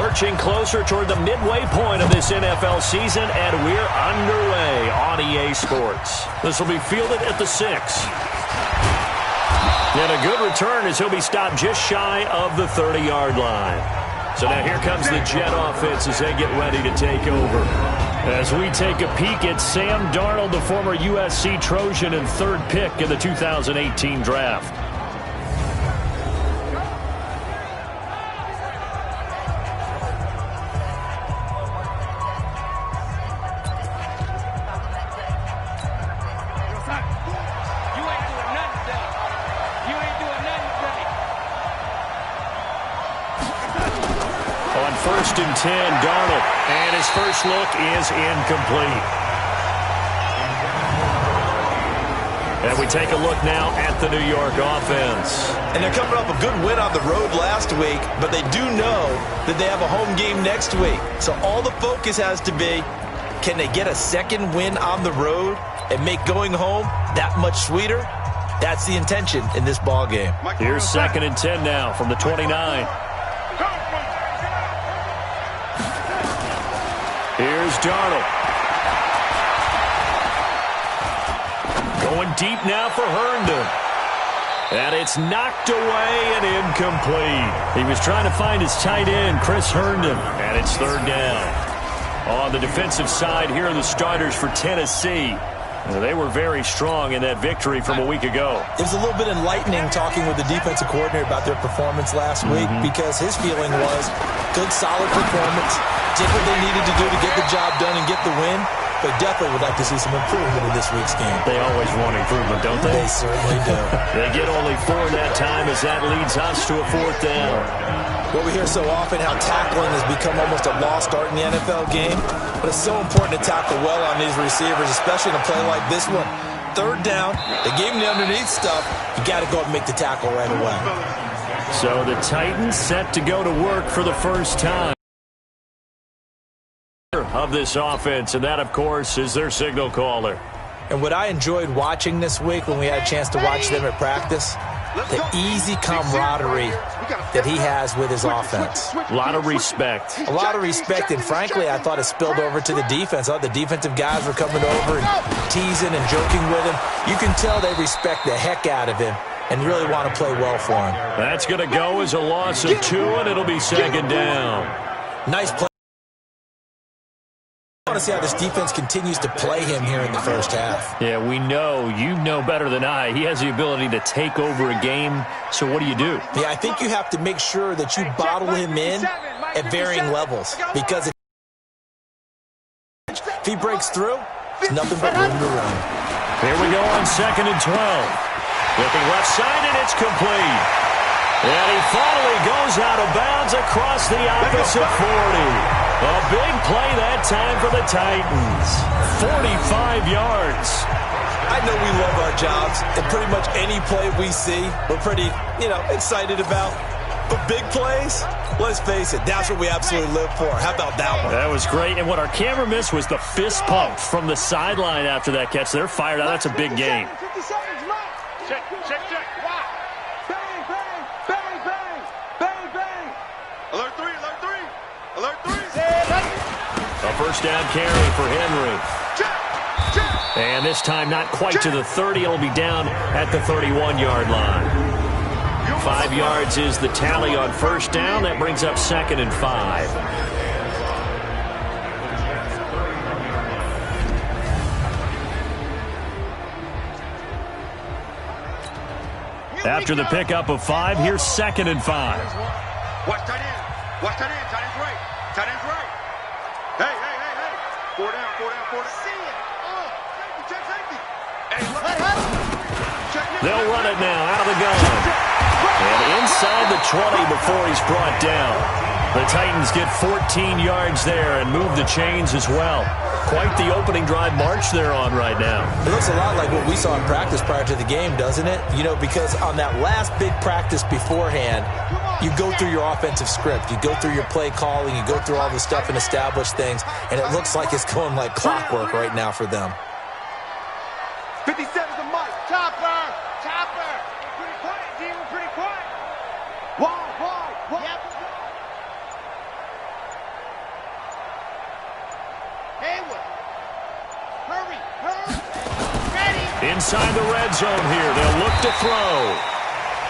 Lurching closer toward the midway point of this NFL season, and we're underway on EA Sports. This will be fielded at the 6. And a good return as he'll be stopped just shy of the 30-yard line. So now here comes the Jet offense as they get ready to take over. As we take a peek at Sam Darnold, the former USC Trojan and third pick in the 2018 draft. First and 10, Darnold, and his first look is incomplete. And we take a look now at the New York offense. And they're coming off a good win on the road last week, but they do know that they have a home game next week. So all the focus has to be, can they get a second win on the road and make going home that much sweeter? That's the intention in this ball game. Here's second and 10 now from the 29. Here's Darnold. Going deep now for Herndon. And it's knocked away and incomplete. He was trying to find his tight end, Chris Herndon. And it's third down. On the defensive side, here are the starters for Tennessee. They were very strong in that victory from a week ago. It was a little bit enlightening talking with the defensive coordinator about their performance last week because his feeling was good, solid performance. Did what they needed to do to get the job done and get the win, but definitely would like to see some improvement in this week's game. They always want improvement, don't they? They certainly do. They get only 4 that time as that leads us to a fourth down. Well, we hear so often how tackling has become almost a lost art in the NFL game, but it's so important to tackle well on these receivers, especially in a play like this one. Third down, they gave him the underneath stuff. You got to go up and make the tackle right away. So the Titans set to go to work for the first time of this offense, and that, of course, is their signal caller. And what I enjoyed watching this week when we had a chance to watch them at practice, the easy camaraderie that he has with his offense. A lot of respect. A lot of respect, and frankly, I thought it spilled over to the defense. I thought the defensive guys were coming over and teasing and joking with him. You can tell they respect the heck out of him and really want to play well for him. That's going to go as a loss of 2, and it'll be second down. Nice play. I want to see how this defense continues to play him here in the first half. Yeah, we know, you know better than I, he has the ability to take over a game. So what do? Yeah, I think you have to make sure that you bottle him in at varying levels, because if he breaks through, it's nothing but room to run. Here we go on second and 12. Looking left side, and it's complete. And he finally goes out of bounds across the opposite 40. A big play that time for the Titans. 45 yards. I know we love our jobs, and pretty much any play we see, we're pretty, excited about. But big plays, let's face it, that's what we absolutely live for. How about that one? That was great. And what our camera missed was the fist pump from the sideline after that catch. They're fired out. That's a big game. Check. Wow. Bang, bang, bang, bang, bang, bang. Alert 3. A first down carry for Henry. And this time not quite to the 30. It'll be down at the 31-yard line. 5 yards is the tally on first down. That brings up second and 5. After the pickup of 5, here's second and 5. Watch tight end. Tight end's right. Hey. 4 down. See it. Safety. They'll run it now out of the gun. And inside the 20 before he's brought down. The Titans get 14 yards there and move the chains as well. Quite the opening drive march they're on right now. It looks a lot like what we saw in practice prior to the game, doesn't it? Because on that last big practice beforehand, you go through your offensive script. You go through your play calling. You go through all the stuff and establish things. And it looks like it's going like clockwork right now for them. 57's the mic. Chopper. Pretty quiet, D. We're pretty quiet. Wide. Yep. Inside the red zone here. They'll look to throw.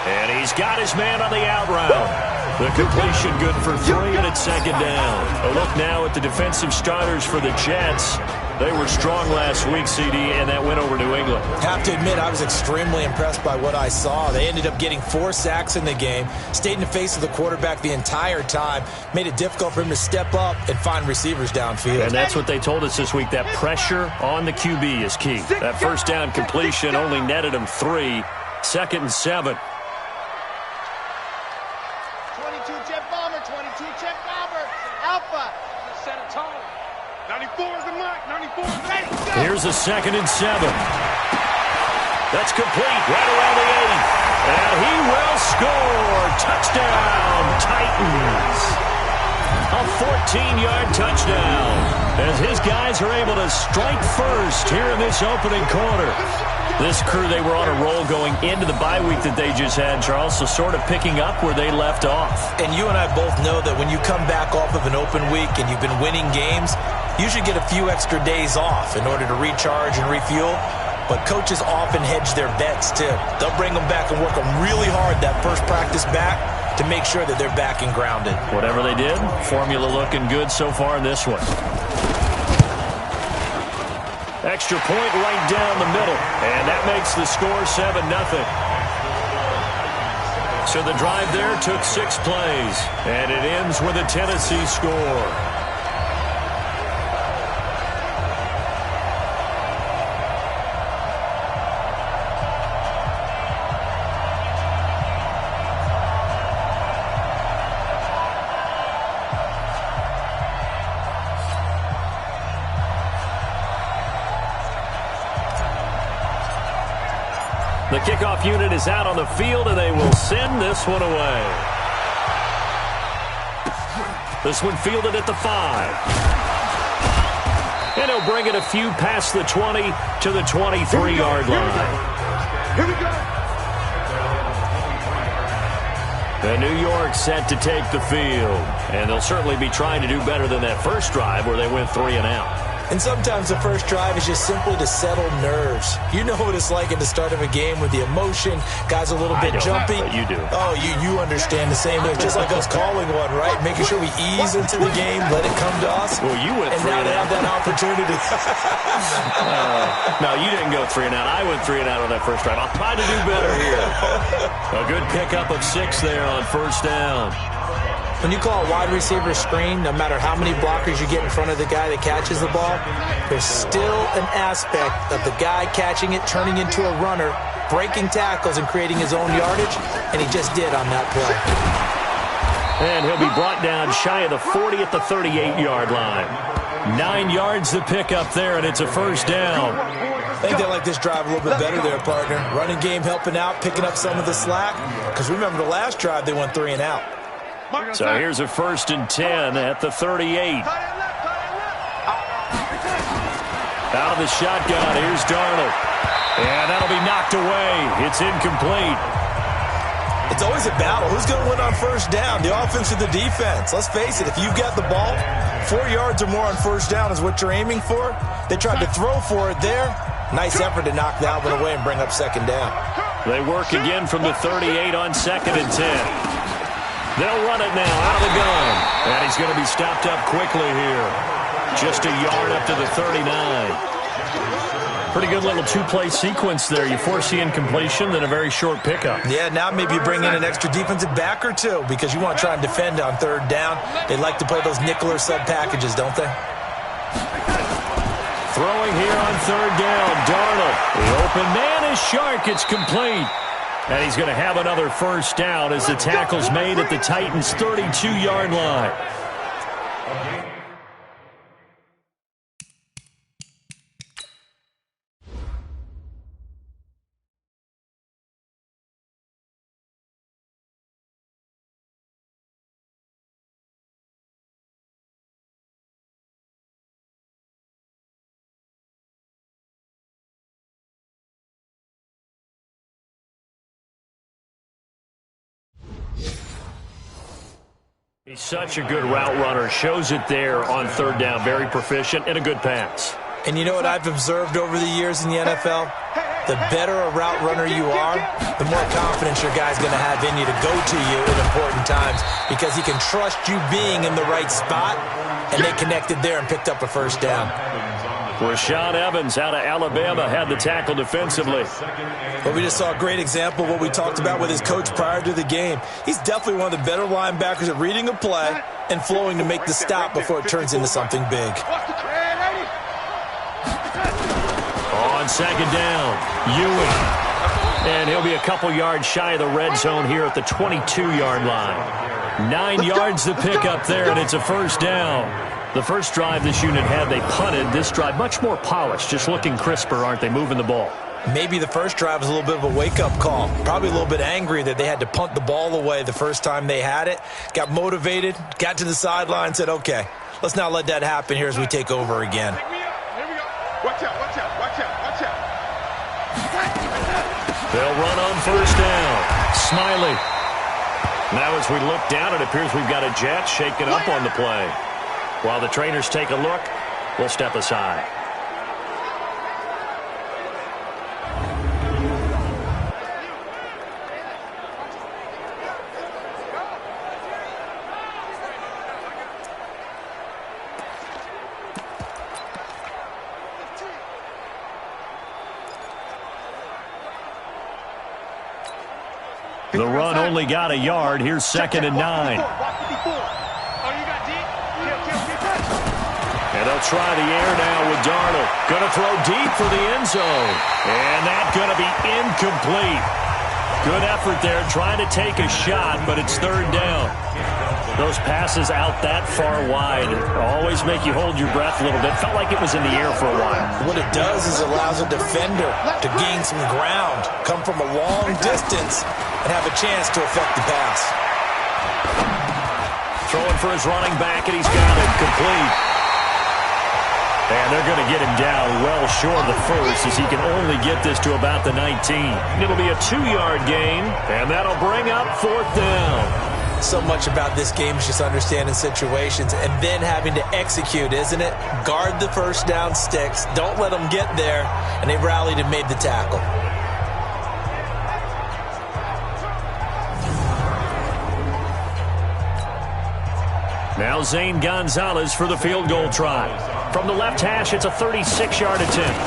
And he's got his man on the out route. The completion good for 3, and it's second down. A look now at the defensive starters for the Jets. They were strong last week, CD, and that went over New England. Have to admit, I was extremely impressed by what I saw. They ended up getting 4 sacks in the game, stayed in the face of the quarterback the entire time, made it difficult for him to step up and find receivers downfield. And that's what they told us this week, that pressure on the QB is key. That first down completion only netted him 3. Second and 7. 22 jet bomber, 22 jet bomber, Alpha. Set a tone. 94 is the mark. 94 is ready. Here's a second and 7. That's complete right around the 8. And he will score. Touchdown, Titans. A 14-yard touchdown as his guys are able to strike first here in this opening quarter. This crew, they were on a roll going into the bye week that they just had, Charles, so sort of picking up where they left off. And you and I both know that when you come back off of an open week and you've been winning games, you should get a few extra days off in order to recharge and refuel. But coaches often hedge their bets, too. They'll bring them back and work them really hard that first practice back to make sure that they're back and grounded. Whatever they did, formula looking good so far in this one. Extra point right down the middle, and that makes the score 7-0. So the drive there took 6 plays, and it ends with a Tennessee score. The kickoff unit is out on the field, and they will send this one away. This one fielded at the 5. And he'll bring it a few past the 20 to the 23-yard line. Here we go. The New York set to take the field. And they'll certainly be trying to do better than that first drive where they went 3 and out. And sometimes the first drive is just simply to settle nerves. You know what it's like at the start of a game with the emotion, guys a little bit jumpy. But you do. Oh, you understand the same thing. Just like us calling one, right? Making sure we ease into the game, let it come to us. Well, you went and 3 now and they out. have that opportunity. No, you didn't go 3 and out. I went 3 and out on that first drive. I'll try to do better here. A good pickup of 6 there on first down. When you call a wide receiver screen, no matter how many blockers you get in front of the guy that catches the ball, there's still an aspect of the guy catching it, turning into a runner, breaking tackles and creating his own yardage, and he just did on that play. And he'll be brought down shy of the 40 at the 38-yard line. 9 yards to pick up there, and it's a first down. I think they like this drive a little bit better there, partner. Running game helping out, picking up some of the slack. Because remember, the last drive, they went 3 and out. So here's a 1st and 10 at the 38. Out of the shotgun, here's Darnold. And that'll be knocked away. It's incomplete. It's always a battle. Who's going to win on first down, the offense or the defense? Let's face it, if you've got the ball, 4 yards or more on first down is what you're aiming for. They tried to throw for it there. Nice effort to knock that one away and bring up second down. They work again from the 38 on 2nd and 10. They'll run it now out of the gun. And he's going to be stopped up quickly here. Just a yard up to the 39. Pretty good little 2-play sequence there. You force the incompletion, then a very short pickup. Yeah, now maybe you bring in an extra defensive back or two because you want to try and defend on third down. They like to play those nickel or sub packages, don't they? Throwing here on third down, Darnold. The open man is Shark. It's complete. And he's going to have another first down as the tackle's made at the Titans' 32-yard line. He's such a good route runner. Shows it there on third down. Very proficient and a good pass. And you know what I've observed over the years in the NFL? The better a route runner you are, the more confidence your guy's going to have in you to go to you in important times because he can trust you being in the right spot, and they connected there and picked up a first down. Rashaan Evans out of Alabama had the tackle defensively. But we just saw a great example of what we talked about with his coach prior to the game. He's definitely one of the better linebackers at reading a play and flowing to make the stop before it turns into something big. On second down, Ewing. And he'll be a couple yards shy of the red zone here at the 22-yard line. 9 yards to pick up there, and it's a first down. The first drive this unit had, they punted. This drive, much more polished, just looking crisper, aren't they, moving the ball? Maybe the first drive was a little bit of a wake-up call. Probably a little bit angry that they had to punt the ball away the first time they had it. Got motivated, got to the sideline, said, okay, let's not let that happen here as we take over again. Watch out, watch out, watch out, watch out. They'll run on first down. Smiley. Now as we look down, it appears we've got a jet shaking up on the play. While the trainers take a look, we'll step aside. The run only got a yard. Here's 2nd and 9. And they'll try the air now with Darnold. Going to throw deep for the end zone. And that's going to be incomplete. Good effort there trying to take a shot, but it's third down. Those passes out that far wide always make you hold your breath a little bit. Felt like it was in the air for a while. What it does is it allows a defender to gain some ground, come from a long distance, and have a chance to affect the pass. Throwing for his running back, and he's got it complete. And they're going to get him down well short of the first as he can only get this to about the 19. It'll be a 2-yard gain, and that'll bring up 4th down. So much about this game is just understanding situations and then having to execute, isn't it? Guard the first down sticks. Don't let them get there. And they rallied and made the tackle. Now Zane Gonzalez for the field goal try. From the left hash, it's a 36-yard attempt.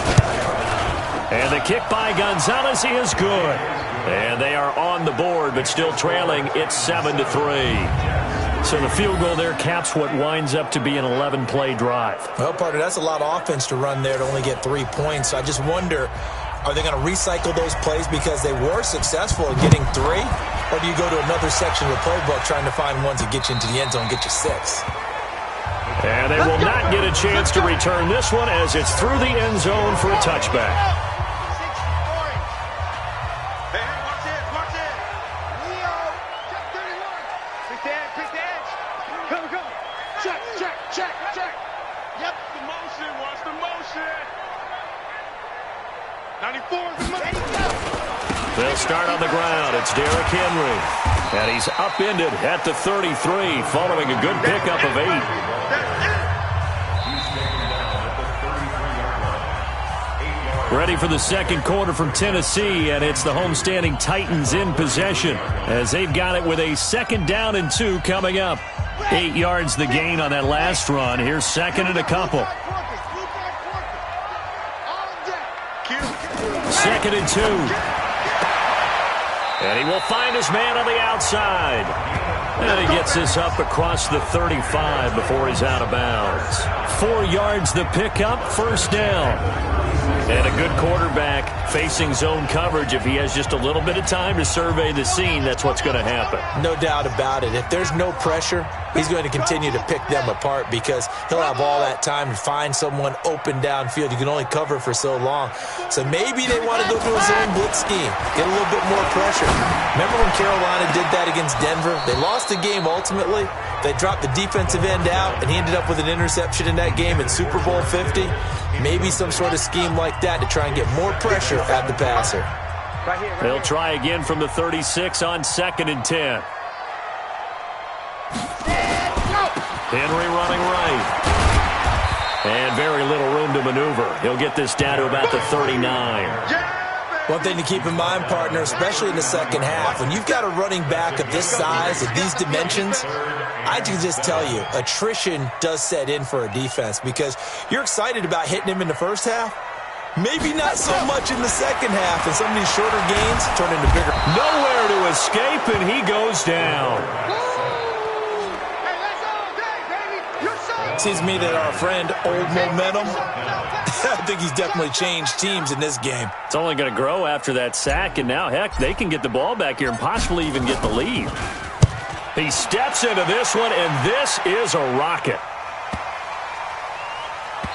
And the kick by Gonzalez is good. And they are on the board, but still trailing. It's 7-3. So the field goal there caps what winds up to be an 11-play drive. Well, partner, that's a lot of offense to run there to only get 3 points. So I just wonder, are they going to recycle those plays because they were successful in getting 3? Or do you go to another section of the playbook trying to find ones that get you into the end zone and get you 6? And they will not get a chance to return this one as it's through the end zone for a touchback. They'll start on the ground. It's Derrick Henry. And he's upended at the 33 following a good pickup of 8. Ready for the second quarter from Tennessee, and it's the homestanding Titans in possession as they've got it with a 2nd down and 2 coming up. 8 yards the gain on that last run. Here's 2nd and a couple. 2nd and 2. And he will find his man on the outside. And he gets this up across the 35 before he's out of bounds. 4 yards the pickup, first down. And a good quarterback facing zone coverage. If he has just a little bit of time to survey the scene, that's what's going to happen. No doubt about it. If there's no pressure, he's going to continue to pick them apart because he'll have all that time to find someone open downfield. You can only cover for so long. So maybe they want to go to a zone blitz scheme, get a little bit more pressure. Remember when Carolina did that against Denver? They lost the game ultimately. They dropped the defensive end out, and he ended up with an interception in that game in Super Bowl 50. Maybe some sort of scheme like that to try and get more pressure at the passer. They'll try again from the 36 on 2nd and 10. Henry running right. And very little room to maneuver. He'll get this down to about the 39. One thing to keep in mind, partner, especially in the second half, when you've got a running back of this size, of these dimensions, I can just tell you, attrition does set in for a defense because you're excited about hitting him in the first half. Maybe not so much in the second half, and some of these shorter gains turn into bigger. Nowhere to escape, and he goes down. Seems to me that our friend, Old Momentum, I think he's definitely changed teams in this game. It's only going to grow after that sack, and now, heck, they can get the ball back here and possibly even get the lead. He steps into this one, and this is a rocket.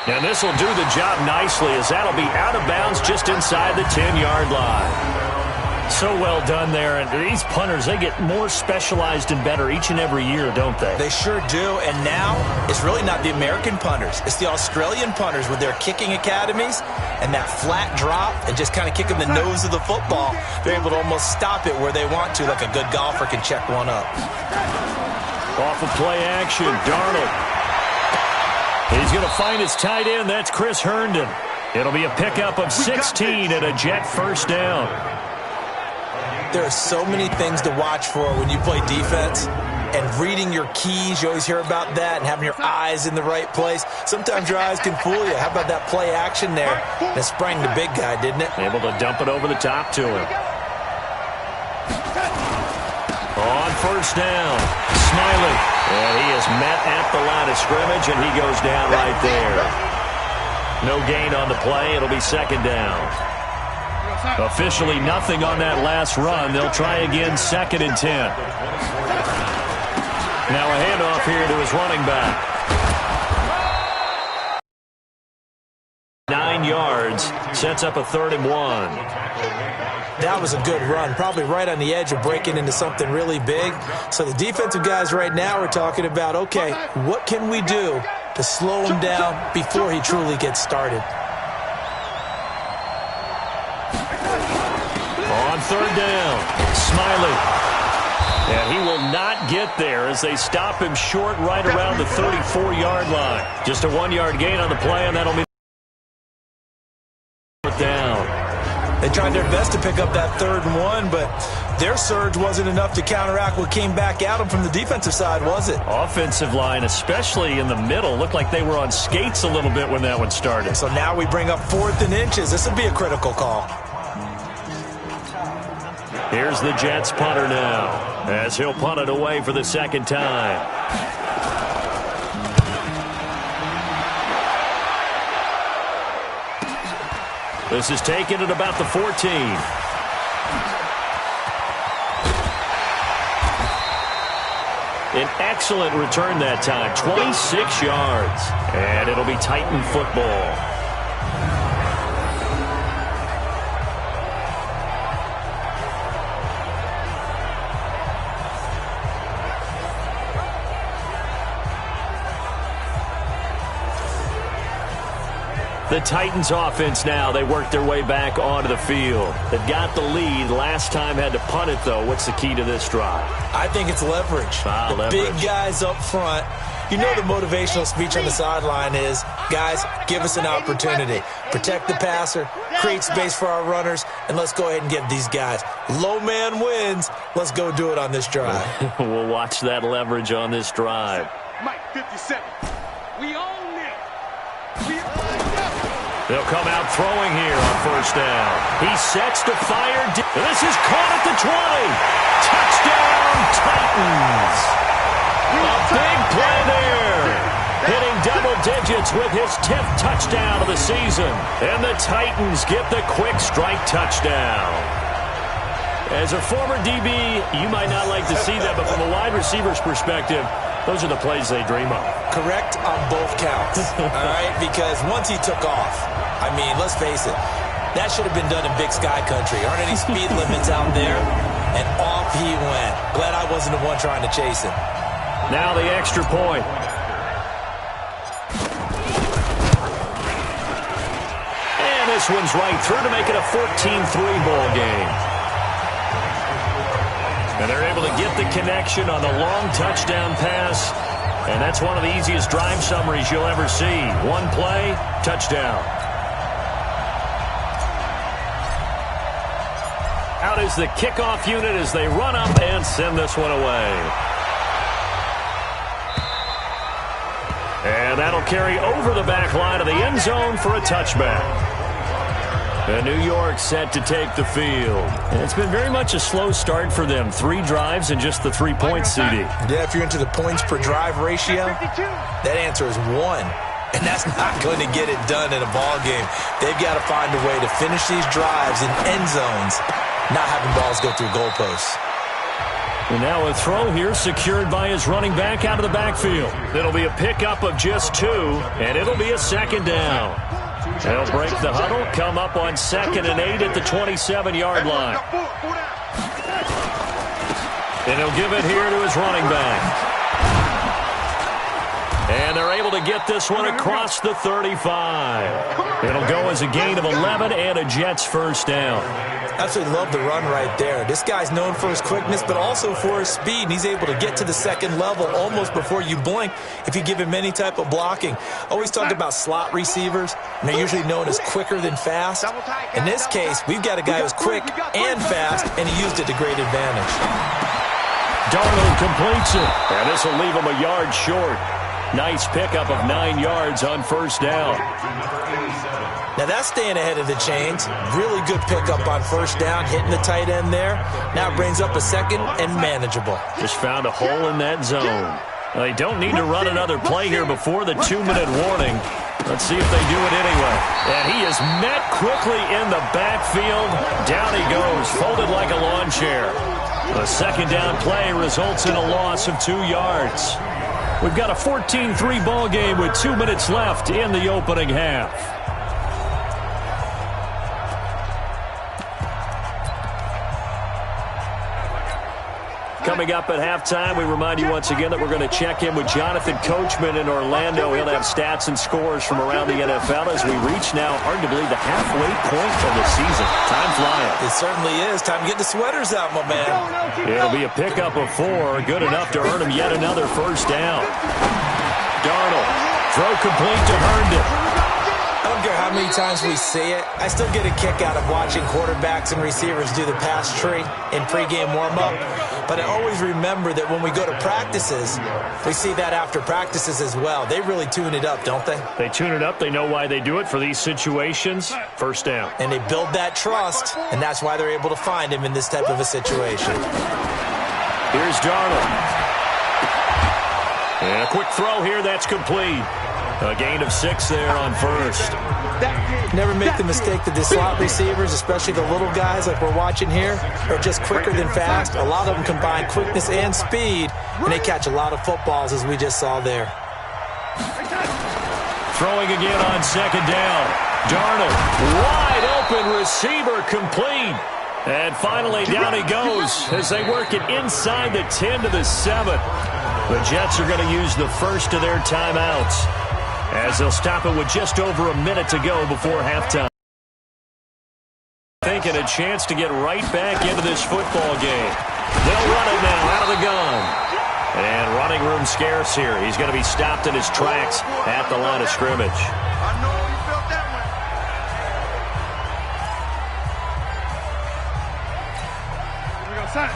And this will do the job nicely as that'll be out of bounds just inside the 10-yard line. So well done there. And these punters, they get more specialized and better each and every year, don't they? They sure do. And now it's really not the American punters. It's the Australian punters with their kicking academies and that flat drop and just kind of kicking the nose of the football. They're able to almost stop it where they want to, like a good golfer can check one up. Off of play action, Darnold. He's going to find his tight end. That's Chris Herndon. It'll be a pickup of 16 and a Jet first down. There are so many things to watch for when you play defense, and reading your keys, you always hear about that, and having your eyes in the right place. Sometimes your eyes can fool you. How about that play action there? That sprang the big guy, didn't it? Able to dump it over the top to him. On first down, Smiley. And he is met at the line of scrimmage, and he goes down right there. No gain on the play. It'll be second down. Officially nothing on that last run. They'll try again, 2nd and 10. Now a handoff here to his running back. 9 yards, sets up a 3rd and 1. That was a good run, probably right on the edge of breaking into something really big. So the defensive guys right now are talking about, okay, what can we do to slow him down before he truly gets started? On 3rd down, Smiley. And he will not get there as they stop him short right around the 34-yard line. Just a 1-yard gain on the play, and that'll be down. They tried their best to pick up that 3rd and 1, but their surge wasn't enough to counteract what came back at them from the defensive side, was it? Offensive line, especially in the middle, looked like they were on skates a little bit when that one started. So now we bring up 4th and inches. This will be a critical call. Here's the Jets punter now, as he'll punt it away for the 2nd time. This is taken at about the 14. An excellent return that time, 26 yards. And it'll be Titan football. The Titans offense now, they work their way back onto the field. They've got the lead. Last time had to punt it, though. What's the key to this drive? I think it's leverage. Leverage. Big guys up front. You know the motivational speech on the sideline is, guys, give us an opportunity. Protect the passer, create space for our runners, and let's go ahead and get these guys. Low man wins. Let's go do it on this drive. We'll watch that leverage on this drive. Mike, 57. We own it. They'll come out throwing here on first down. He sets to fire. This is caught at the 20. Touchdown, Titans. A big play there. Hitting double digits with his 10th touchdown of the season. And the Titans get the quick strike touchdown. As a former DB, you might not like to see that, but from a wide receiver's perspective, those are the plays they dream of. Correct on both counts, all right? Because once he took off, I mean, let's face it, that should have been done in Big Sky Country. Aren't any speed limits out there? And off he went. Glad I wasn't the one trying to chase him. Now the extra point. And this one's right through to make it a 14-3 ball game. And they're able to get the connection on the long touchdown pass. And that's one of the easiest drive summaries you'll ever see. One play, touchdown. Out is the kickoff unit as they run up and send this one away. And that'll carry over the back line of the end zone for a touchback. And New York set to take the field. And it's been very much a slow start for them. 3 drives and just the 3 points, CD. Yeah, if you're into the points per drive ratio, that answer is 1. And that's not going to get it done in a ball game. They've got to find a way to finish these drives in end zones, not having balls go through goalposts. And now a throw here secured by his running back out of the backfield. It'll be a pickup of just 2, and it'll be a second down. They'll break the huddle, come up on 2nd and 8 at the 27-yard line. And he'll give it here to his running back. And they're able to get this one across the 35. It'll go as a gain of 11 and a Jets first down. Absolutely love the run right there. This guy's known for his quickness, but also for his speed. And he's able to get to the second level almost before you blink if you give him any type of blocking. Always talk about slot receivers, and they're usually known as quicker than fast. In this case, we've got a guy who's quick and fast, and he used it to great advantage. Darnold completes it, and this will leave him a yard short. Nice pickup of 9 yards on first down. Now that's staying ahead of the chains. Really good pickup on first down, hitting the tight end there. Now it brings up a second and manageable. Just found a hole in that zone. They don't need to run another play here before the 2-minute warning. Let's see if they do it anyway. And he is met quickly in the backfield. Down he goes, folded like a lawn chair. The second down play results in a loss of 2 yards. We've got a 14-3 ball game with 2 minutes left in the opening half. Coming up at halftime, we remind you once again that we're going to check in with Jonathan Coachman in Orlando. He'll have stats and scores from around the NFL as we reach now, hard to believe, the halfway point of the season. Time flying. It certainly is. Time to get the sweaters out, my man. It'll be a pickup of 4, good enough to earn him yet another first down. Darnold, throw complete to Herndon. I don't care how many times we see it. I still get a kick out of watching quarterbacks and receivers do the pass tree in pregame warm-up. But I always remember that when we go to practices, we see that after practices as well. They really tune it up, don't they? They tune it up. They know why they do it for these situations. First down. And they build that trust, and that's why they're able to find him in this type of a situation. Here's Darnold. And a quick throw here. That's complete. A gain of 6 there on first. Never make the mistake that the slot receivers, especially the little guys like we're watching here, are just quicker than fast. A lot of them combine quickness and speed, and they catch a lot of footballs, as we just saw there. Throwing again on second down. Darnold, wide open receiver, complete. And finally down he goes as they work it inside the 10 to the 7. The Jets are going to use the first of their timeouts, as they'll stop it with just over a minute to go before halftime. Thinking a chance to get right back into this football game. They'll run it now out of the gun. And running room scarce here. He's going to be stopped in his tracks at the line of scrimmage. I know you felt that one. Here we go, son.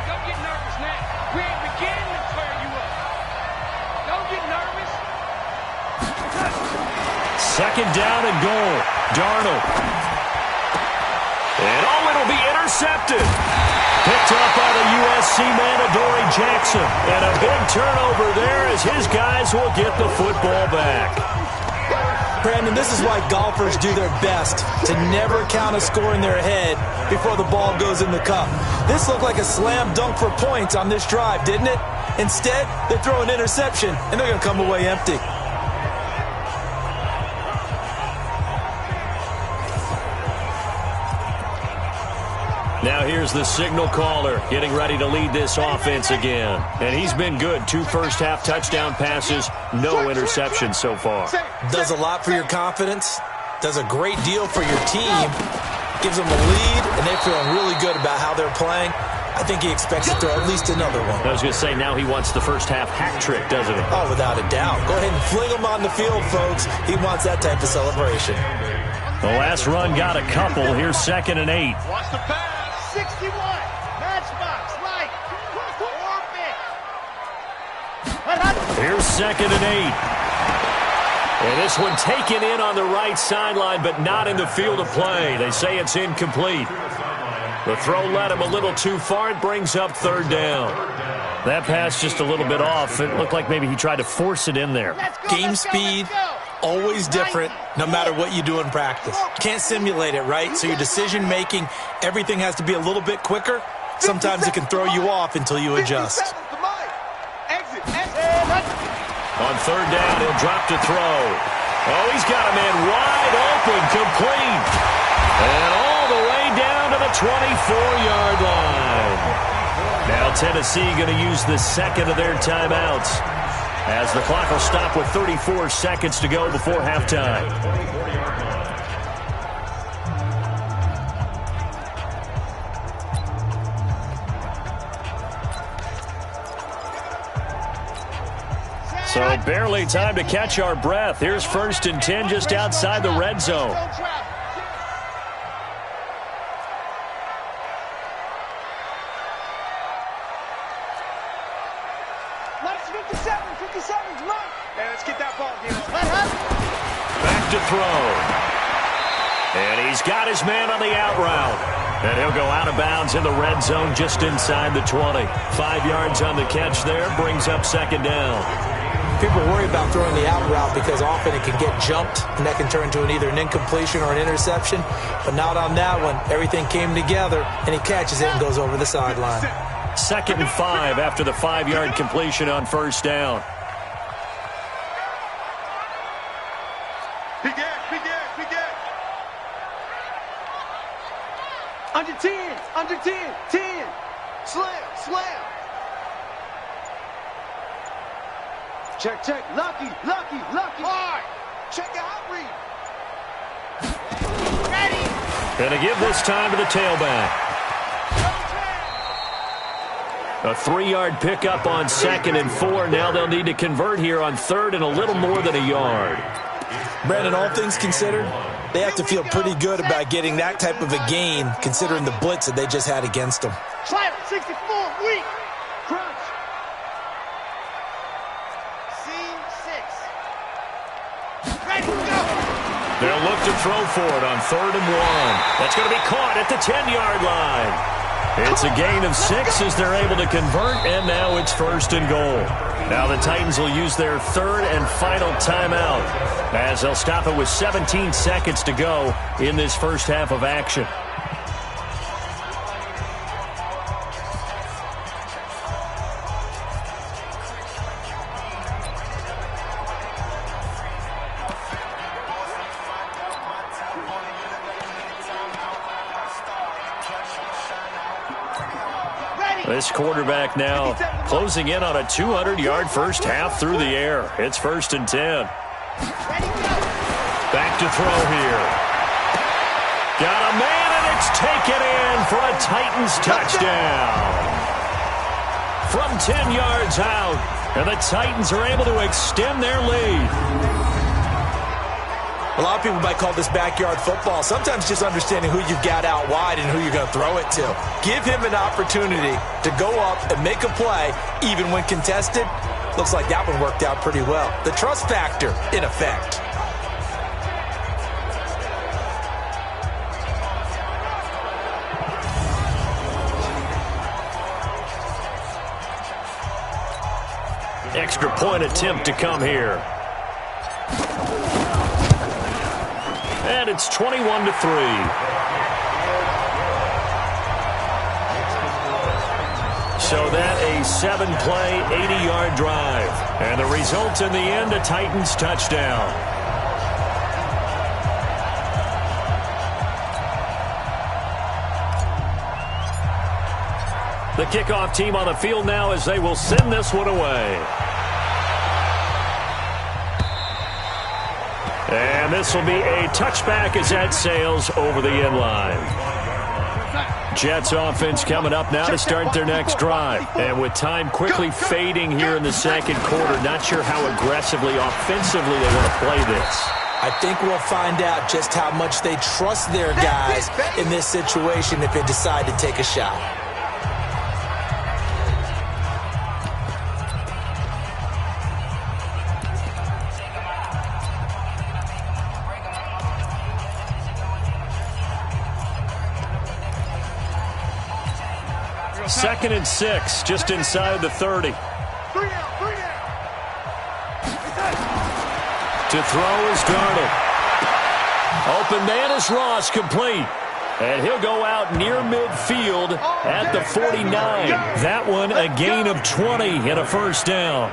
Don't get nervous now. We ain't beginning to clear you up. Don't get nervous. Second down and goal. Darnold. And it'll be intercepted. Picked up by the USC man, Adoree Jackson. And a big turnover there as his guys will get the football back. Brandon, this is why golfers do their best to never count a score in their head before the ball goes in the cup. This looked like a slam dunk for points on this drive, didn't it? Instead, they throw an interception, and they're going to come away empty. Now here's the signal caller getting ready to lead this offense again. And he's been good. 2 first-half touchdown passes, no interceptions so far. Does a lot for your confidence. Does a great deal for your team. Gives them a lead, and they're feeling really good about how they're playing. I think he expects to throw at least another one. I was going to say, now he wants the first half hat trick, doesn't he? Oh, without a doubt. Go ahead and fling him on the field, folks. He wants that type of celebration. The last run got a couple. Here's 2nd and 8. Watch the pass. 61. Matchbox. Right. Orbit. Here's 2nd and 8. And this one taken in on the right sideline, but not in the field of play. They say it's incomplete. The throw led him a little too far. It brings up 3rd down. That pass just a little bit off. It looked like maybe he tried to force it in there. Game speed, always different, no matter what you do in practice. Can't simulate it, right? So your decision-making, everything has to be a little bit quicker. Sometimes it can throw you off until you adjust. On 3rd down, he'll drop to throw. Oh, he's got a man wide open, complete. And all the way down to the 24-yard line. Now Tennessee going to use the second of their timeouts, as the clock will stop with 34 seconds to go before halftime. So barely time to catch our breath. Here's 1st and 10 just outside the red zone. Let's 57, come on. Hey, let's get that ball, Back to throw. And he's got his man on the out route. And he'll go out of bounds in the red zone just inside the 20. 5 yards on the catch there, brings up 2nd down. People worry about throwing the out route because often it can get jumped, and that can turn into either an incompletion or an interception. But not on that one. Everything came together, and he catches it and goes over the sideline. 2nd and 5 after the 5-yard completion on 1st down. Begin. Under 10. 10. Slam. Check. Lucky. Hard. Check out, read. Ready. Gonna give this time to the tailback. A 3-yard pickup on 2nd and 4. Now they'll need to convert here on 3rd and a little more than a yard. Brandon, all things considered, they have to feel pretty good about getting that type of a gain, considering the blitz that they just had against them. Try it. 64. Weak. Crunch. C6. Ready, go. They'll look to throw for it on 3rd and 1. That's going to be caught at the 10-yard line. It's a gain of 6 as they're able to convert, and now it's 1st and goal. Now the Titans will use their 3rd and final timeout, as they'll stop it with 17 seconds to go in this first half of action. This quarterback now closing in on a 200-yard first half through the air. It's 1st and 10. Back to throw here. Got a man, and it's taken in for a Titans touchdown. From 10 yards out, and the Titans are able to extend their lead. A lot of people might call this backyard football. Sometimes just understanding who you've got out wide and who you're going to throw it to. Give him an opportunity to go up and make a play, even when contested. Looks like that one worked out pretty well. The trust factor in effect. Extra point attempt to come here. And it's 21-3. So that a 7-play, 80-yard drive. And the result in the end, a Titans touchdown. The kickoff team on the field now as they will send this one away. And this will be a touchback as that sails over the end line. Jets offense coming up now to start their next drive. And with time quickly fading here in the second quarter, not sure how aggressively, offensively they want to play this. I think we'll find out just how much they trust their guys in this situation if they decide to take a shot. Second and 6, just inside the 30. To throw is Darnold. Open man is Ross, complete. And he'll go out near midfield at the 49. That one a gain of 20 and a first down.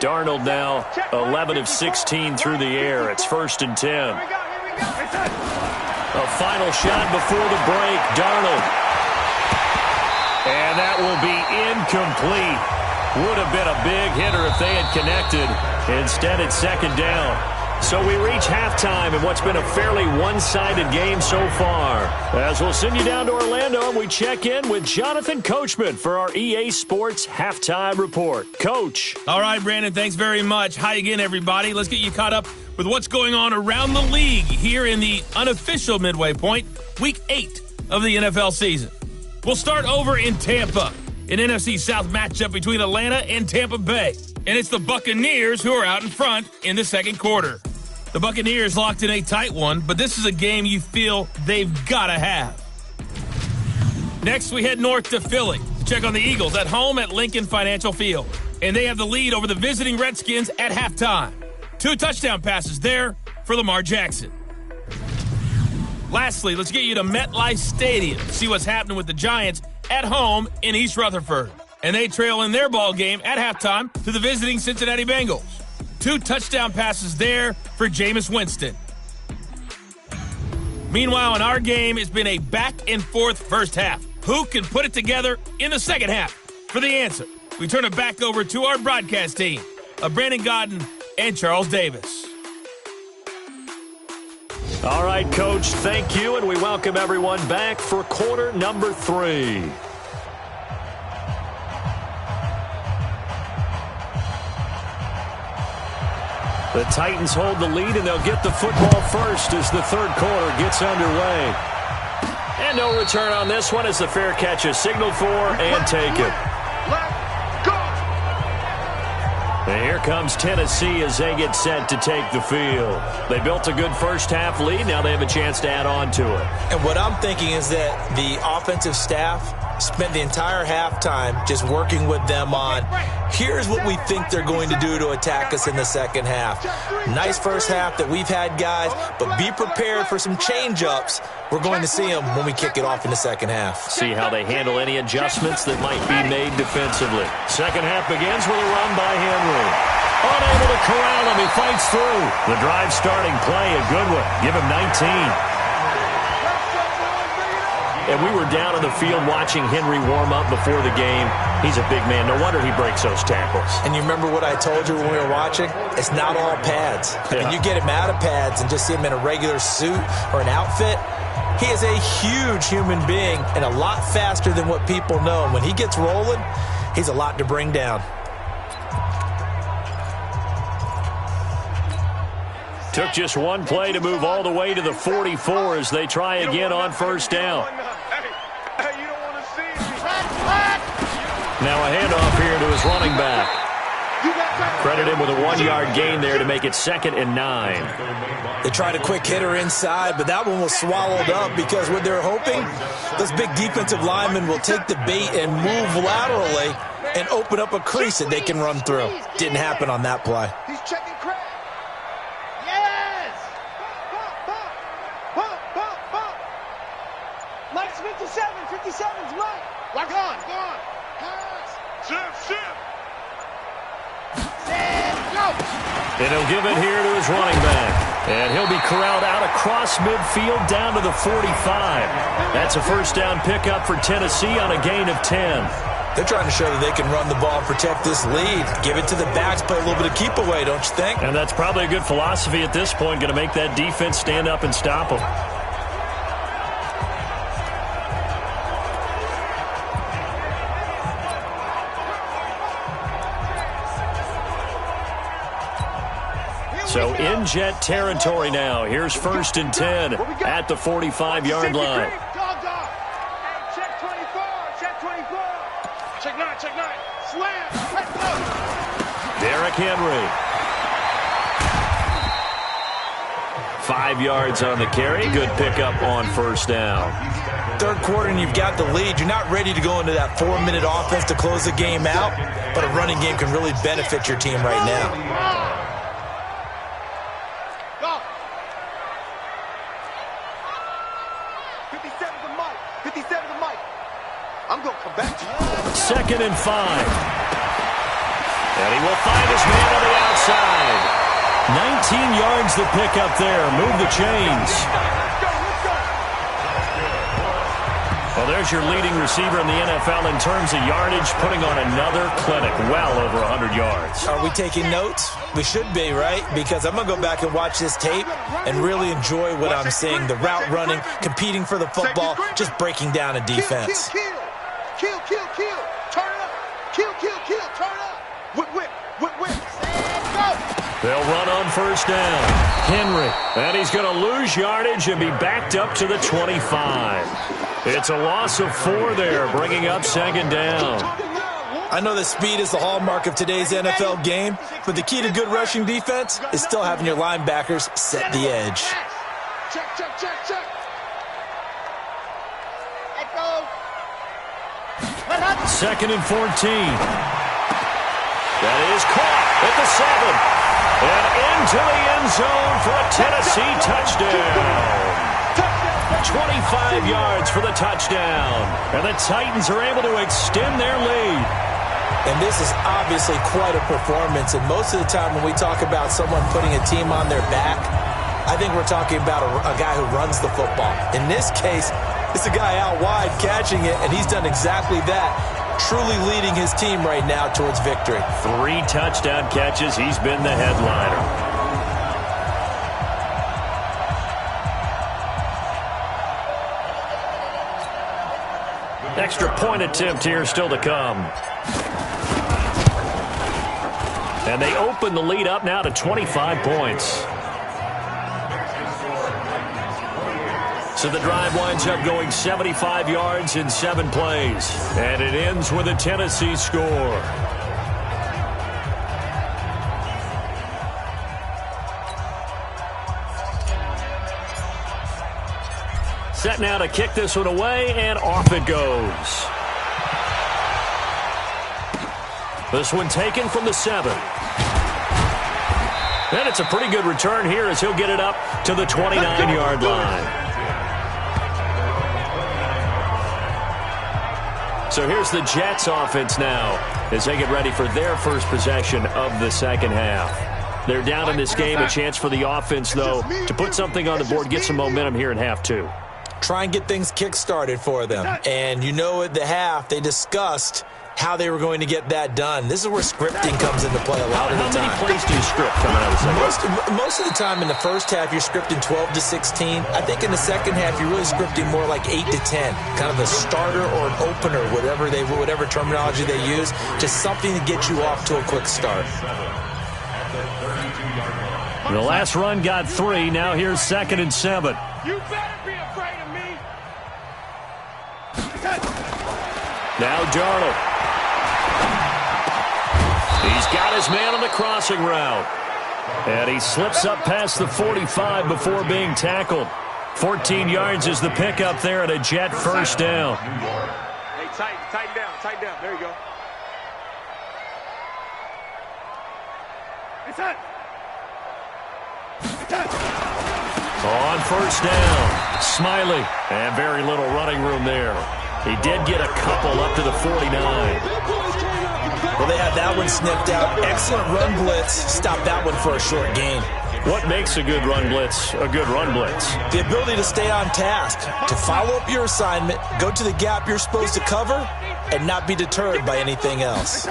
Darnold now 11 of 16 through the air. It's 1st and 10. A final shot before the break. Darnold. And that will be incomplete. Would have been a big hitter if they had connected. Instead, it's 2nd down. So we reach halftime in what's been a fairly one-sided game so far. As we'll send you down to Orlando, and we check in with Jonathan Coachman for our EA Sports Halftime Report. Coach. All right, Brandon, thanks very much. Hi again, everybody. Let's get you caught up with what's going on around the league here in the unofficial midway point, Week 8 of the NFL season. We'll start over in Tampa, an NFC South matchup between Atlanta and Tampa Bay. And it's the Buccaneers who are out in front in the second quarter. The Buccaneers locked in a tight one, but this is a game you feel they've got to have. Next, we head north to Philly to check on the Eagles at home at Lincoln Financial Field. And they have the lead over the visiting Redskins at halftime. 2 touchdown passes there for Lamar Jackson. Lastly, let's get you to MetLife Stadium to see what's happening with the Giants at home in East Rutherford. And they trail in their ball game at halftime to the visiting Cincinnati Bengals. 2 touchdown passes there for Jameis Winston. Meanwhile, in our game, it's been a back-and-forth first half. Who can put it together in the second half? For the answer, we turn it back over to our broadcast team of Brandon Godden and Charles Davis. All right, Coach, thank you, and we welcome everyone back for quarter number 3. The Titans hold the lead, and they'll get the football first as the third quarter gets underway. And no return on this one as the fair catch is signaled for and taken. And here comes Tennessee as they get set to take the field. They built a good first half lead. Now they have a chance to add on to it. And what I'm thinking is that the offensive staff spent the entire halftime just working with them on, here's what we think they're going to do to attack us in the second half. Nice first half that we've had, guys, but be prepared for some change-ups. We're going to see them when we kick it off in the second half. See how they handle any adjustments that might be made defensively. Second half begins with a run by Henry. Unable to corral him, he fights through. The drive starting play, a good one. Give him 19. And we were down in the field watching Henry warm up before the game. He's a big man. No wonder he breaks those tackles. And you remember what I told you when we were watching? It's not all pads. I mean, you get him out of pads and just see him in a regular suit or an outfit. He is a huge human being and a lot faster than what people know. And when he gets rolling, he's a lot to bring down. Took just one play to move all the way to the 44 as they try again on first down. Now a handoff here to his running back. Credit him with a 1-yard gain there to make it 2nd and 9. They tried a quick hitter inside, but that one was swallowed up because what they're hoping, those big defensive linemen will take the bait and move laterally and open up a crease that they can run through. Didn't happen on that play. He's checking crack. Yes! Bump. Mike's 57's Mike. Lock on, go on. Pass. Shift. Set, go. And he'll give it here to his running back. And he'll be corralled out across midfield down to the 45. That's a first down pickup for Tennessee on a gain of 10. They're trying to show that they can run the ball and protect this lead. Give it to the backs, play a little bit of keep away, don't you think? And that's probably a good philosophy at this point, going to make that defense stand up and stop them. So in Jet territory now. Here's 1st and 10 at the 45-yard line. Check 24, check 24. Check 9, check 9. Slam. Let's go. Derrick Henry. 5 yards on the carry. Good pickup on first down. Third quarter and you've got the lead. You're not ready to go into that 4-minute offense to close the game out, but a running game can really benefit your team right now. Second and 5. And he will find his man on the outside. 19 yards the pickup there. Move the chains. Well, there's your leading receiver in the NFL in terms of yardage, putting on another clinic, well over 100 yards. Are we taking notes? We should be, right? Because I'm going to go back and watch this tape and really enjoy what I'm seeing. The route running, competing for the football, just breaking down a defense. Kill. Turn it up. Kill. Turn it up. Whip. They'll run on first down. Henry. And he's going to lose yardage and be backed up to the 25. It's a loss of 4 there, bringing up second down. I know that speed is the hallmark of today's NFL game, but the key to good rushing defense is still having your linebackers set the edge. Check. Let go. Second and 14. That is caught at the 7. And into the end zone for a Tennessee touchdown. 25 yards for the touchdown. And the Titans are able to extend their lead. And this is obviously quite a performance. And most of the time when we talk about someone putting a team on their back, I think we're talking about a guy who runs the football. In this case, it's a guy out wide catching it, and he's done exactly that. Truly leading his team right now towards victory. 3 touchdown catches. He's been the headliner. Extra point attempt here still to come. And they open the lead up now to 25 points. So the drive winds up going 75 yards in 7 plays. And it ends with a Tennessee score. Set now to kick this one away, and off it goes. This one taken from the 7. And it's a pretty good return here as he'll get it up to the 29-yard line. So here's the Jets offense now as they get ready for their first possession of the second half. They're down in this game. A chance for the offense, though, to put something on the board, get some momentum here in half 2. Try and get things kick-started for them. And you know at the half, they discussed how they were going to get that done. This is where scripting comes into play a lot of the time. How many plays do you script coming out of the second? Most of the time in the first half, you're scripting 12 to 16. I think in the second half, you're really scripting more like 8 to 10. Kind of a starter or an opener, whatever terminology they use, just something to get you off to a quick start. The last run got 3. Now here's 2nd and 7. You better be afraid of me. Now Darnold. He's got his man on the crossing route. And he slips up past the 45 before being tackled. 14 yards is the pickup there at a Jet first down. Hey, tighten down. There you go. On first down, Smiley. And very little running room there. He did get a couple up to the 49. Well, they had that one sniffed out. Excellent run blitz. Stop that one for a short gain. What makes a good run blitz a good run blitz? The ability to stay on task, to follow up your assignment, go to the gap you're supposed to cover, and not be deterred by anything else.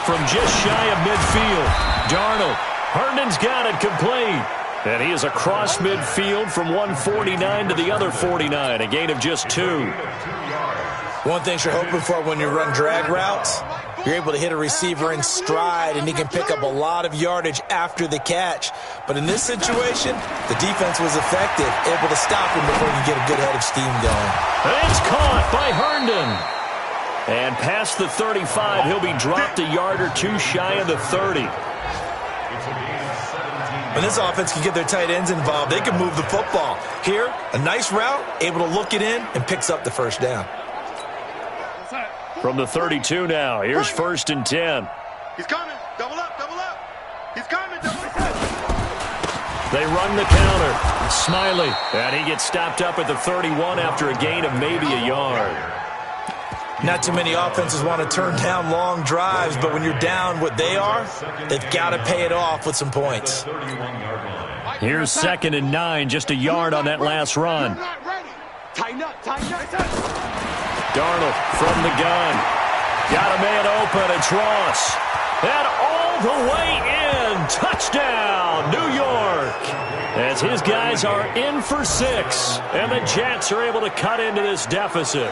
From just shy of midfield, Darnold. Herndon's got it complete. And he is across midfield from 149 to the other 49, a gain of just 2. One thing you're hoping for when you run drag routes, you're able to hit a receiver in stride, and he can pick up a lot of yardage after the catch. But in this situation, the defense was effective, able to stop him before he can get a good head of steam going. And it's caught by Herndon. And past the 35, he'll be dropped a yard or two shy of the 30. When this offense can get their tight ends involved, they can move the football. Here, a nice route, able to look it in, and picks up the first down. From the 32 now, here's 1st and 10. He's coming. Double up, double up. He's coming, double up. They run the counter. Smiley, and he gets stopped up at the 31 after a gain of maybe a yard. Not too many offenses want to turn down long drives, but when you're down what they are, they've got to pay it off with some points. Here's 2nd and 9, just a yard on that last run. Tighten up, tighten up. Darnold from the gun. Got a man open. It's Ross. And all the way in. Touchdown, New York. As his guys are in for 6. And the Jets are able to cut into this deficit.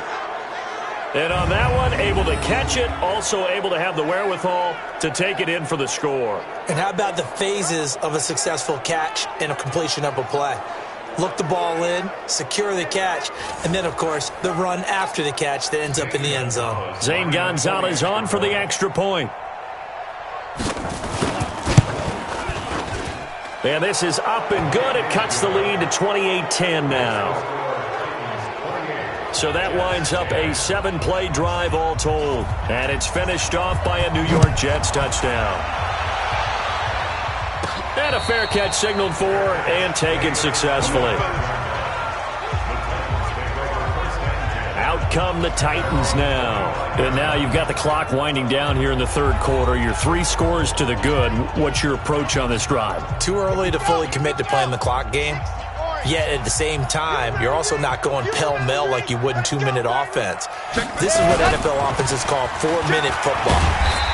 And on that one, able to catch it, also able to have the wherewithal to take it in for the score. And how about the phases of a successful catch and a completion of a play? Look the ball in, secure the catch, and then, of course, the run after the catch that ends up in the end zone. Zane Gonzalez on for the extra point. And this is up and good. It cuts the lead to 28-10 now. So that winds up a 7-play drive all told. And it's finished off by a New York Jets touchdown. And a fair catch signaled for and taken successfully. Out come the Titans now. And now you've got the clock winding down here in the 3rd quarter. You're 3 scores to the good. What's your approach on this drive? Too early to fully commit to playing the clock game. Yet at the same time, you're also not going pell-mell like you would in 2-minute offense. This is what NFL offenses call 4-minute football.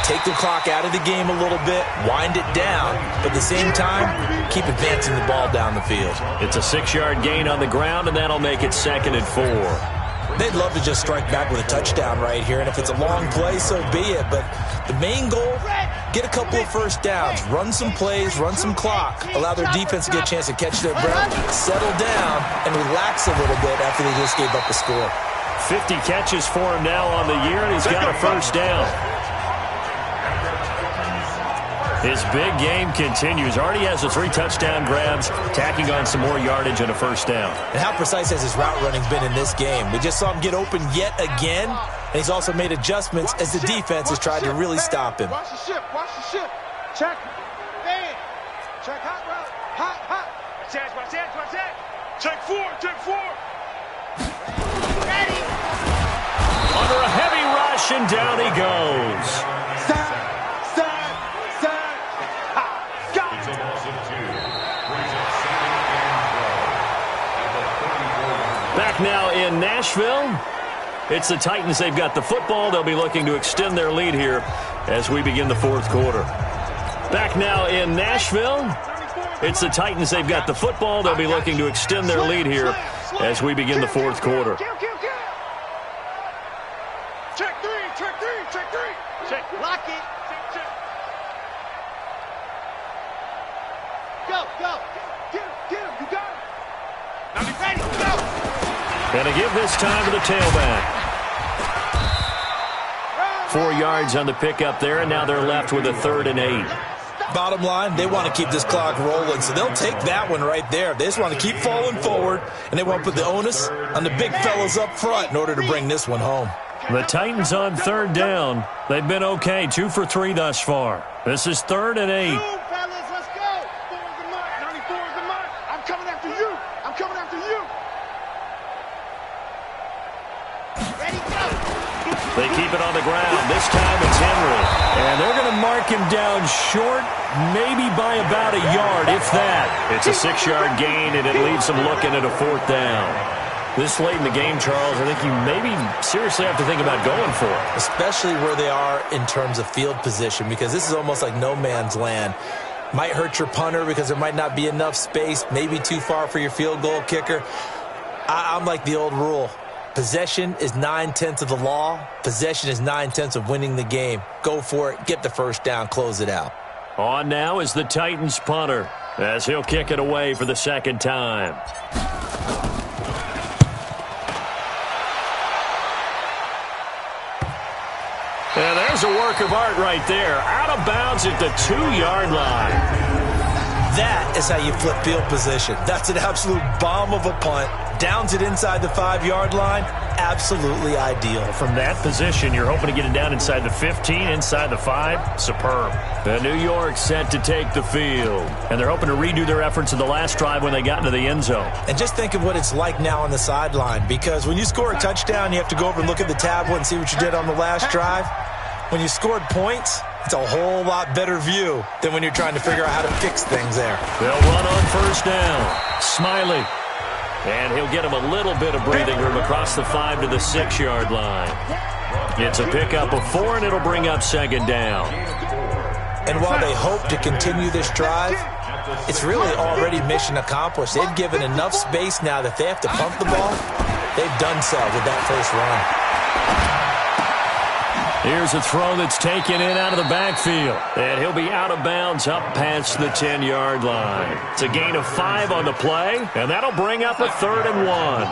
Take the clock out of the game a little bit, wind it down, but at the same time, keep advancing the ball down the field. It's a 6-yard gain on the ground, and that'll make it 2nd and 4. They'd love to just strike back with a touchdown right here, and if it's a long play, so be it. But the main goal, get a couple of first downs, run some plays, run some clock, allow their defense to get a chance to catch their breath, settle down, and relax a little bit after they just gave up a score. 50 catches for him now on the year, and he's got a first down. His big game continues. Already has the 3 touchdown grabs, tacking on some more yardage and a first down. And how precise has his route running been in this game? We just saw him get open yet again, and he's also made adjustments as the defense has tried to really stop him. Watch the ship, watch the ship. Check. Man. Check hot route. Hot, hot. Watch that, watch that, watch that. Check 4, check 4. Ready. Under a heavy rush, and down he goes. Side. Back now in Nashville. It's the Titans. They've got the football. They'll be looking to extend their lead here as we begin the 4th quarter. Back now in Nashville. It's the Titans. They've got the football. They'll be looking to extend their lead here as we begin the 4th quarter. Check 3, check 3, check 3. Check, lock it. Check. Go. Get him, you got him. Now be ready, go. And to give this time to the tailback. 4 yards on the pickup there, and now they're left with a 3rd and 8. Bottom line, they want to keep this clock rolling, so they'll take that one right there. They just want to keep falling forward, and they want to put the onus on the big fellas up front in order to bring this one home. The Titans on 3rd down. They've been okay, 2 for 3 thus far. This is 3rd and 8. Fellas, let's go. 4 is the mark. 94 is the mark. I'm coming after you. I'm coming after you. Ready, go. They keep it on the ground. This time it's Henry. him down short, maybe by about a yard, if that. It's a 6-yard gain, and it leaves him looking at a 4th down. This late in the game, Charles, I think you maybe seriously have to think about going for it. Especially where they are in terms of field position, because this is almost like no man's land. Might hurt your punter because there might not be enough space, maybe too far for your field goal kicker. I'm like the old rule. Possession is 9/10 of the law. Possession is 9/10 of winning the game. Go for it. Get the first down. Close it out. On now is the Titans punter, as he'll kick it away for the 2nd time. And there's a work of art right there. Out of bounds at the 2-yard line. That is how you flip field position. That's an absolute bomb of a punt. Downs it inside the 5-yard line. Absolutely ideal. From that position, you're hoping to get it down inside the 15, inside the 5. Superb. The New York set to take the field. And they're hoping to redo their efforts in the last drive when they got into the end zone. And just think of what it's like now on the sideline. Because when you score a touchdown, you have to go over and look at the tablet and see what you did on the last drive. When you scored points, it's a whole lot better view than when you're trying to figure out how to fix things there. They'll run on 1st down. Smiley. And he'll get him a little bit of breathing room across the 5 to the 6-yard line. It's a pickup of 4, and it'll bring up 2nd down. And while they hope to continue this drive, it's really already mission accomplished. They've given enough space now that if they have to pump the ball, they've done so with that first run. Here's a throw that's taken in out of the backfield. And he'll be out of bounds up past the 10-yard line. It's a gain of 5 on the play, and that'll bring up a 3rd and 1.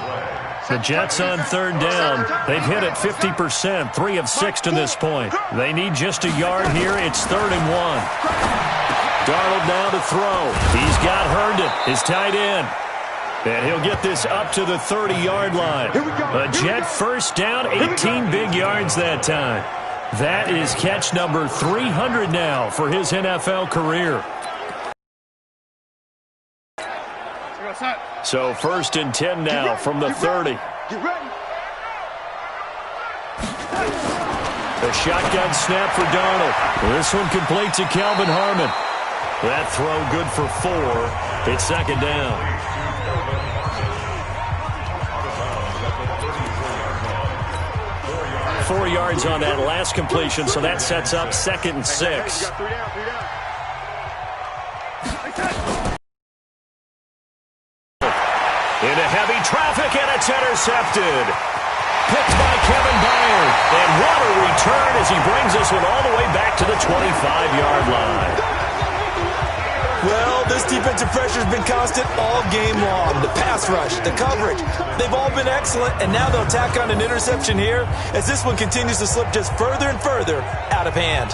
The Jets on 3rd down. They've hit it 50%, 3 of 6 to this point. They need just a yard here. It's 3rd and 1. Darnold now to throw. He's got Herndon, his tight end. And he'll get this up to the 30-yard line. A Jet first down, 18 big yards that time. That is catch number 300 now for his NFL career. So 1st and 10 now from the 30. A shotgun snap for Darnold. This one complete to Calvin Harmon. That throw good for 4. It's 2nd down. 4 yards on that last completion, so that sets up 2nd and 6. Into heavy traffic, and it's intercepted. Picked by Kevin Byard. And what a return as he brings this one all the way back to the 25-yard line. Well, this defensive pressure has been constant all game long. The pass rush, the coverage, they've all been excellent, and now they'll tack on an interception here as this one continues to slip just further and further out of hand.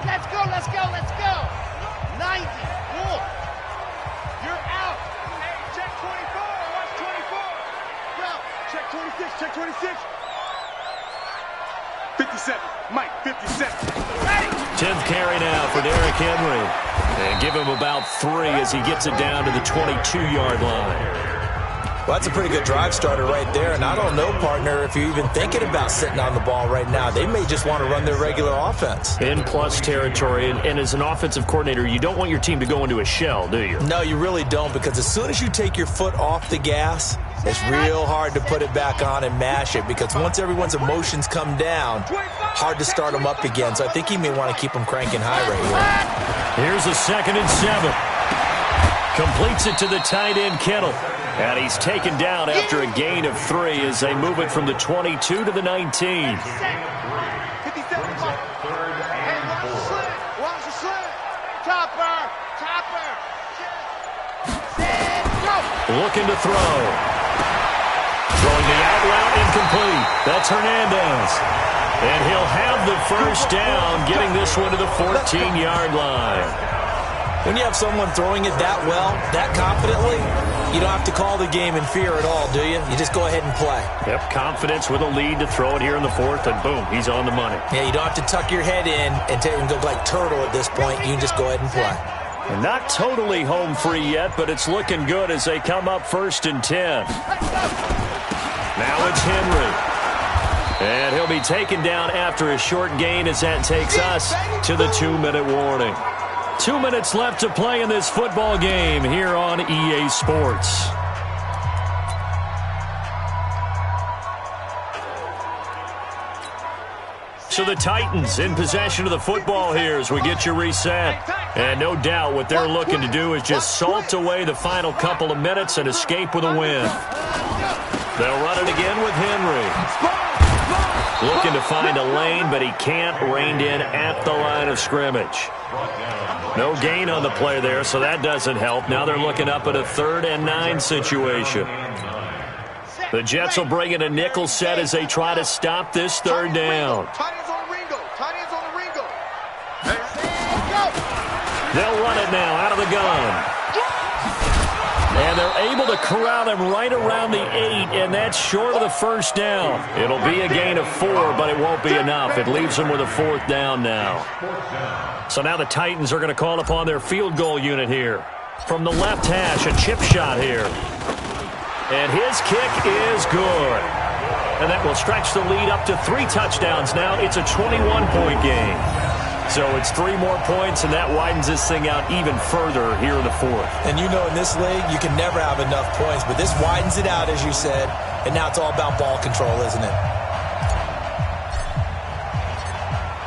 Let's go, let's go, let's go. 90, cool. You're out. Hey, check 24, watch 24. Go, check 26, check 26. 57, Mike, 57. 10th carry now for Derrick Henry. And give him about 3 as he gets it down to the 22-yard line. Well, that's a pretty good drive starter right there, and I don't know, partner, if you're even thinking about sitting on the ball right now. They may just want to run their regular offense. In plus territory, and as an offensive coordinator, you don't want your team to go into a shell, do you? No, you really don't, because as soon as you take your foot off the gas, it's real hard to put it back on and mash it, because once everyone's emotions come down, hard to start them up again. So I think he may want to keep them cranking high right here. Here's a 2nd and 7. Completes it to the tight end, Kittle. And he's taken down after a gain of 3 as they move it from the 22 to the 19. Looking to throw. Throwing the out route incomplete. That's Hernandez. And he'll have the first down, getting this one to the 14-yard line. When you have someone throwing it that well, that confidently, you don't have to call the game in fear at all, do you? You just go ahead and play. Yep, confidence with a lead to throw it here in the 4th, and boom, he's on the money. Yeah, you don't have to tuck your head in and go like turtle at this point. You can just go ahead and play. And not totally home free yet, but it's looking good as they come up 1st and 10. Now it's Henry. And he'll be taken down after a short gain as that takes us to the 2-minute warning. 2 minutes left to play in this football game here on EA Sports. So the Titans in possession of the football here as we get you reset. And no doubt what they're looking to do is just salt away the final couple of minutes and escape with a win. They'll run it again with Henry. Looking to find a lane, but he can't. Reined in at the line of scrimmage. No gain on the play there, so that doesn't help. Now they're looking up at a 3rd and 9 situation. The Jets will bring in a nickel set as they try to stop this 3rd down. They'll run it now out of the gun. And they're able to corral him right around the 8, and that's short of the 1st down. It'll be a gain of 4, but it won't be enough. It leaves them with a 4th down now. So now the Titans are going to call upon their field goal unit here. From the left hash, a chip shot here. And his kick is good. And that will stretch the lead up to 3 touchdowns now. It's a 21-point game. So it's 3 more points, and that widens this thing out even further here in the 4th. And you know in this league, you can never have enough points, but this widens it out, as you said, and now it's all about ball control, isn't it?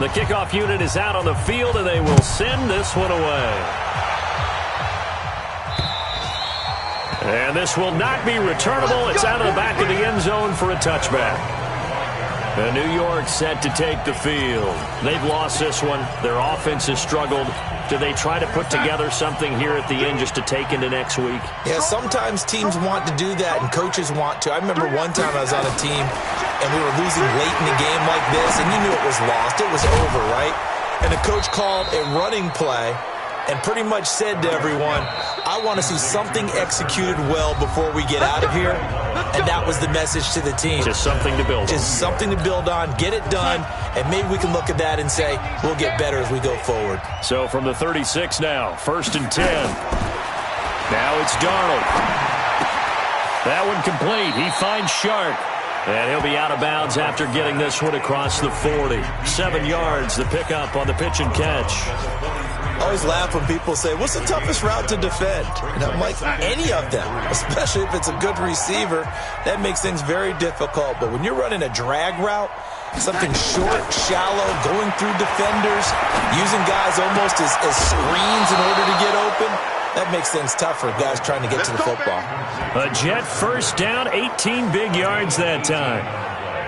The kickoff unit is out on the field, and they will send this one away. And this will not be returnable. It's out of the back of the end zone for a touchback. And New York set to take the field. They've lost this one. Their offense has struggled. Do they try to put together something here at the end just to take into next week? Yeah, sometimes teams want to do that and coaches want to. I remember one time I was on a team and we were losing late in the game like this, and you knew it was lost. It was over, right? And the coach called a running play and pretty much said to everyone, I want to see something executed well before we get out of here. And that was the message to the team. Just something to build on. Just something to build on, get it done, and maybe we can look at that and say, we'll get better as we go forward. So from the 36 now, 1st and 10. Now it's Darnold. That one complete. He finds Sharp. And he'll be out of bounds after getting this one across the 40. 7 yards, the pickup on the pitch and catch. I always laugh when people say, what's the toughest route to defend? And I'm like, any of them, especially if it's a good receiver. That makes things very difficult. But when you're running a drag route, something short, shallow, going through defenders, using guys almost as screens in order to get open, that makes things tough for guys trying to get to the football. A Jet 1st down, 18 big yards that time.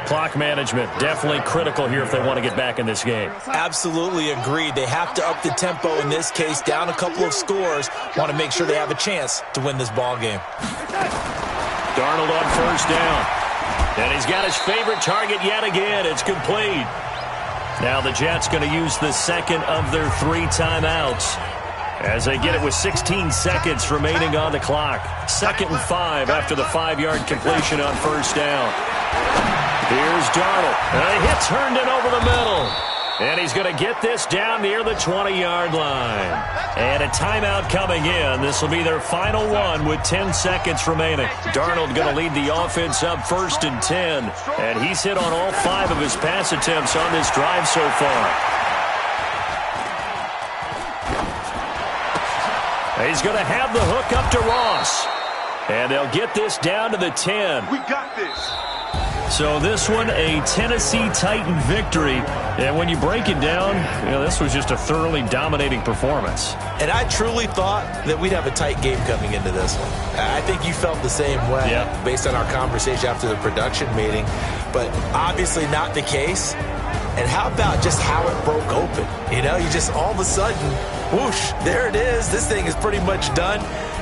Clock management definitely critical here if they want to get back in this game. Absolutely agreed. They have to up the tempo in this case, down a couple of scores. Want to make sure they have a chance to win this ball game. Darnold on 1st down. And he's got his favorite target yet again. It's complete. Now the Jets going to use the second of their 3 timeouts as they get it with 16 seconds remaining on the clock. 2nd and 5 after the 5-yard completion on 1st down. Here's Darnold. And he hits Herndon over the middle. And he's going to get this down near the 20-yard line. And a timeout coming in. This will be their final one with 10 seconds remaining. Darnold going to lead the offense up 1st and 10. And he's hit on all 5 of his pass attempts on this drive so far. He's going to have the hook up to Ross. And they'll get this down to the 10. We got this. So this one, a Tennessee Titan victory. And when you break it down, this was just a thoroughly dominating performance. And I truly thought that we'd have a tight game coming into this one. I think you felt the same way based on our conversation after the production meeting. But obviously not the case. And how about just how it broke open? You just all of a sudden, whoosh, there it is. This thing is pretty much done.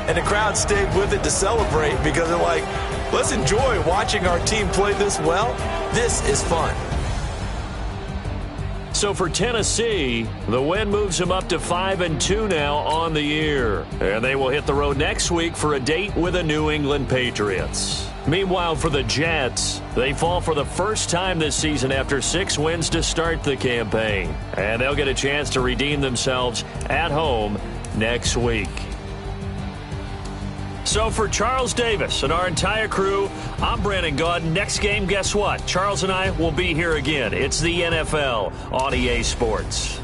And the crowd stayed with it to celebrate because they're like, let's enjoy watching our team play this well. This is fun. So for Tennessee, the win moves them up to 5-2 now on the year. And they will hit the road next week for a date with the New England Patriots. Meanwhile, for the Jets, they fall for the first time this season after 6 wins to start the campaign. And they'll get a chance to redeem themselves at home next week. So for Charles Davis and our entire crew, I'm Brandon Gaudin. Next game, guess what? Charles and I will be here again. It's the NFL on EA Sports.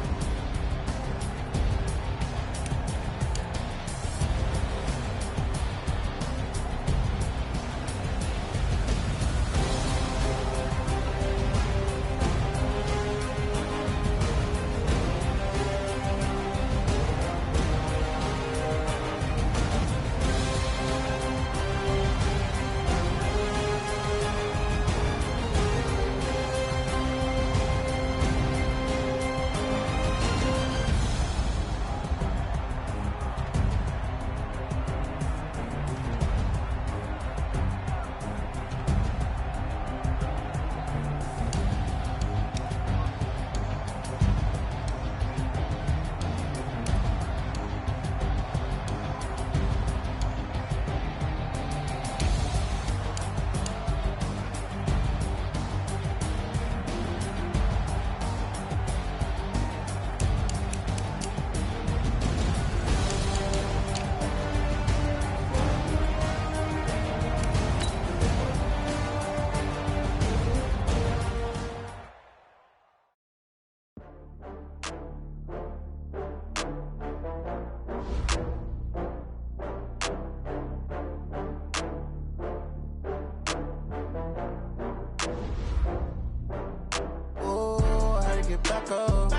Get back up. I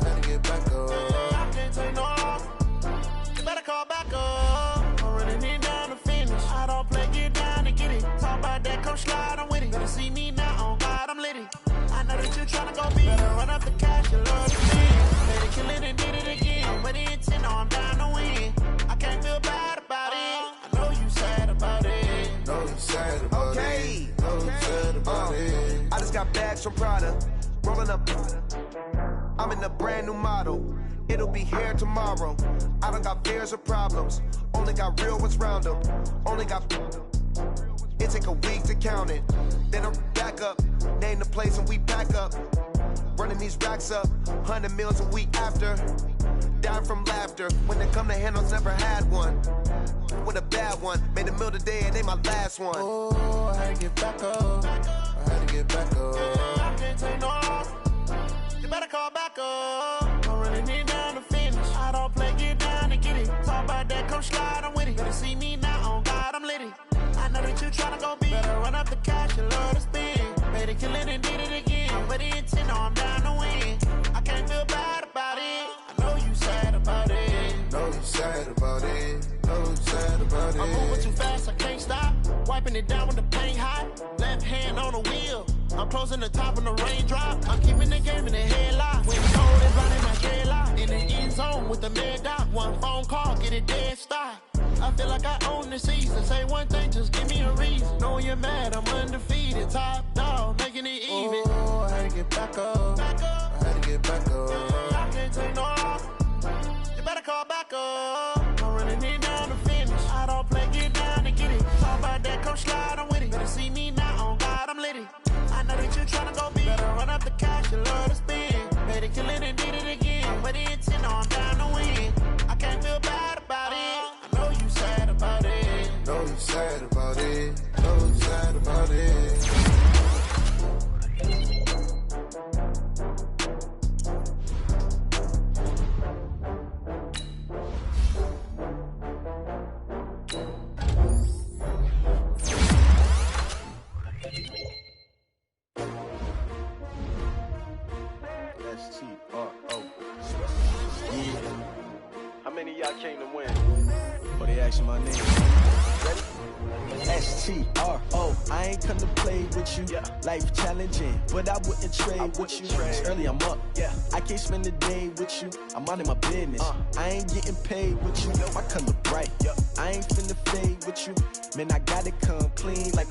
had to get back up. I can't take no loss. You better call back up. I'm running it down to finish. I don't play, get down to get it. Talk about that, come slide, I'm with it. Better see me now, on God, I'm litty. I know that you tryna go big. Better run up the cash, you love to spend. Better kill it and did it again. But the intent, no, I'm down to win. I can't feel bad about it. I know you sad about it. Know you sad about it. Know you sad about it. I just got bags from Prada. Rolling up, I'm in a brand new model. It'll be here tomorrow. I don't got fears or problems. Only got real ones round them. Only got. It take a week to count it. Then I'm back up. Name the place and we pack up. Running these racks up. 100 meals a week after. Dying from laughter. When they come to handles, never had one. With a bad one. Made a meal today and they my last one. Oh, I had to get back up. I had to get back up. I can't take no loss. You better call back up. I'm running it down to finish. I don't play, get down to get it. Talk about that, come slide, I'm with it. Better see me now, on God, I'm litty. I know that you tryna go big. Better run up the cash, you love to spend. Better kill it and did it again. But the intent, no, I'm down to win. I can't feel bad about it. I know you sad about it. Know you sad about it. Know you sad about it. I'm moving too fast, I can't stop. Wiping it down when the paint hot. Left hand on the wheel. I'm closing the top when the raindrop. I'm keeping the game in the headlock. When cold is running my headlock. In the end zone with the mad dot. One phone call, get it dead stop. I feel like I own the season. Say one thing, just give me a reason. Knowing you're mad, I'm undefeated. Top dog, making it even. Oh, I had to get back up. I had to get back up. I can't take no loss. You better call back up. I'm running it down to finish. I don't play, get down to get it. Talk about that, come slide, I'm with it. Better see me now, on God, I'm litty. I know that you tryna go big. Better run up the cash, you love to spend. Better kill it and did it again. But the intent, no, I'm down to win. I can't feel bad about it. I know you sad about it. Know you sad about it. Know you sad about it. How many of y'all came to win? Oh, they asking my name. Ready? S-T-R-O, I ain't come to play with you. Life challenging, but I wouldn't trade with you. It's early, I'm up. I can't spend the day with you. I'm minding my business. I ain't getting paid with you. My color bright. I ain't finna fade with you. Man, I gotta come clean like